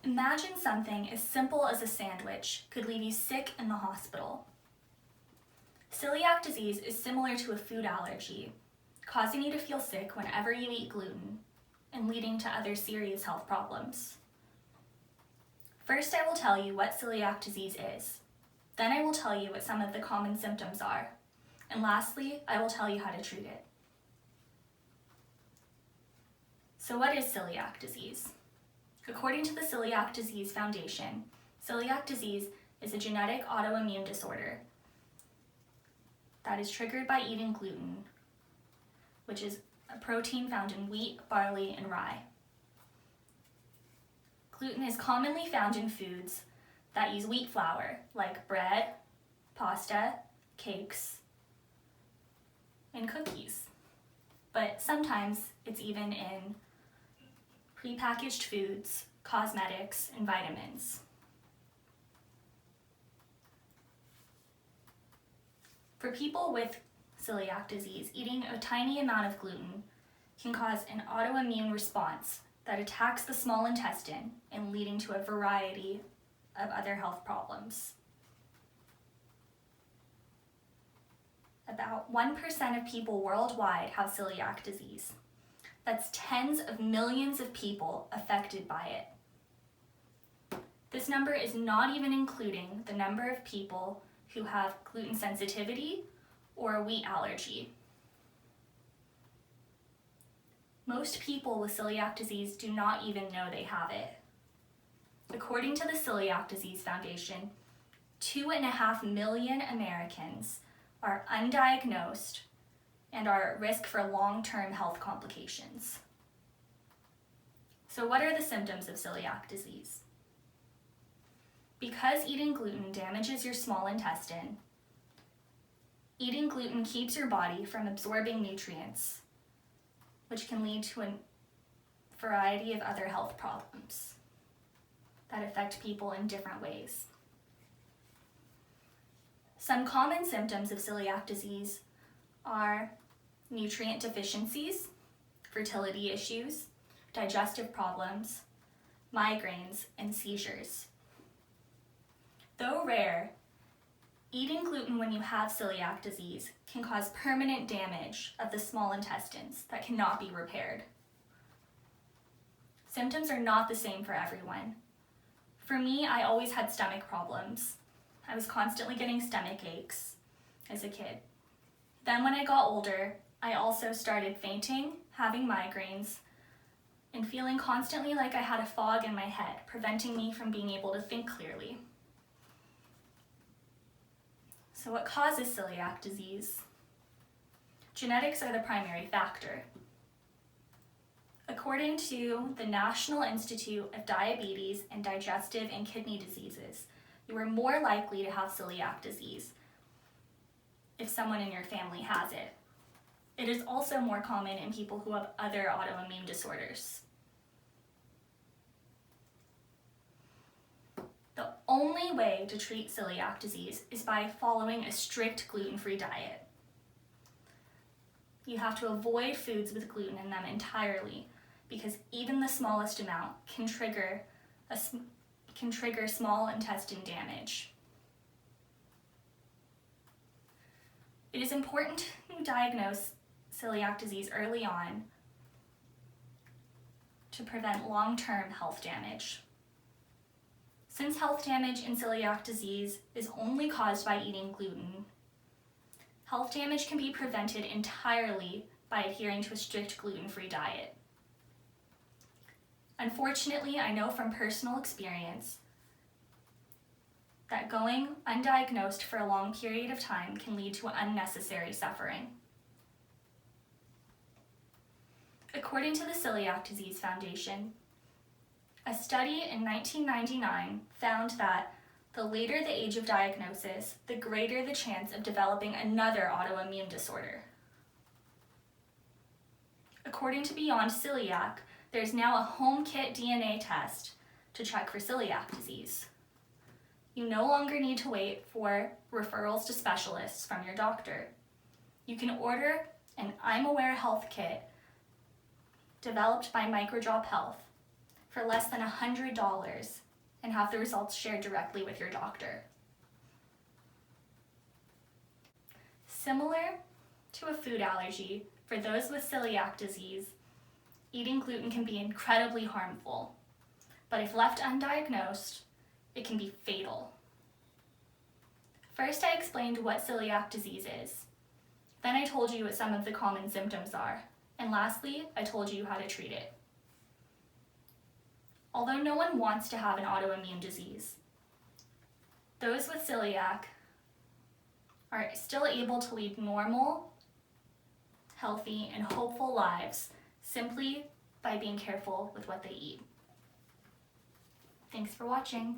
Imagine something as simple as a sandwich could leave you sick in the hospital. Celiac disease is similar to a food allergy, causing you to feel sick whenever you eat gluten and leading to other serious health problems. First, I will tell you what celiac disease is. Then I will tell you what some of the common symptoms are. And lastly, I will tell you how to treat it. So what is celiac disease? According to the Celiac Disease Foundation, celiac disease is a genetic autoimmune disorder that is triggered by eating gluten, which is a protein found in wheat, barley, and rye. Gluten is commonly found in foods that use wheat flour, like bread, pasta, cakes, and cookies. But sometimes it's even in prepackaged foods, cosmetics, and vitamins. For people with celiac disease, eating a tiny amount of gluten can cause an autoimmune response that attacks the small intestine and leading to a variety of other health problems. About 1% of people worldwide have celiac disease. That's tens of millions of people affected by it. This number is not even including the number of people who have gluten sensitivity or a wheat allergy. Most people with celiac disease do not even know they have it. According to the Celiac Disease Foundation, 2.5 million Americans are undiagnosed and are at risk for long-term health complications. So what are the symptoms of celiac disease? Because eating gluten damages your small intestine, eating gluten keeps your body from absorbing nutrients, which can lead to a variety of other health problems that affect people in different ways. Some common symptoms of celiac disease are nutrient deficiencies, fertility issues, digestive problems, migraines, and seizures. Though rare, eating gluten when you have celiac disease can cause permanent damage of the small intestines that cannot be repaired. Symptoms are not the same for everyone. For me, I always had stomach problems. I was constantly getting stomach aches as a kid. Then when I got older, I also started fainting, having migraines, and feeling constantly like I had a fog in my head, preventing me from being able to think clearly. So what causes celiac disease? Genetics are the primary factor. According to the National Institute of Diabetes and Digestive and Kidney Diseases, you are more likely to have celiac disease if someone in your family has it. It is also more common in people who have other autoimmune disorders. The only way to treat celiac disease is by following a strict gluten-free diet. You have to avoid foods with gluten in them entirely, because even the smallest amount can trigger small intestine damage. It is important to diagnose celiac disease early on to prevent long-term health damage. Since health damage in celiac disease is only caused by eating gluten, health damage can be prevented entirely by adhering to a strict gluten-free diet. Unfortunately, I know from personal experience that going undiagnosed for a long period of time can lead to unnecessary suffering. According to the Celiac Disease Foundation, a study in 1999 found that the later the age of diagnosis, the greater the chance of developing another autoimmune disorder. According to Beyond Celiac, there's now a home kit DNA test to check for celiac disease. You no longer need to wait for referrals to specialists from your doctor. You can order an imaware.health kit developed by Microdrop Health for less than $100 and have the results shared directly with your doctor. Similar to a food allergy, for those with celiac disease, eating gluten can be incredibly harmful, but if left undiagnosed, it can be fatal. First, I explained what celiac disease is. Then I told you what some of the common symptoms are. And lastly, I told you how to treat it. Although no one wants to have an autoimmune disease, those with celiac are still able to lead normal, healthy, and hopeful lives simply by being careful with what they eat. Thanks for watching.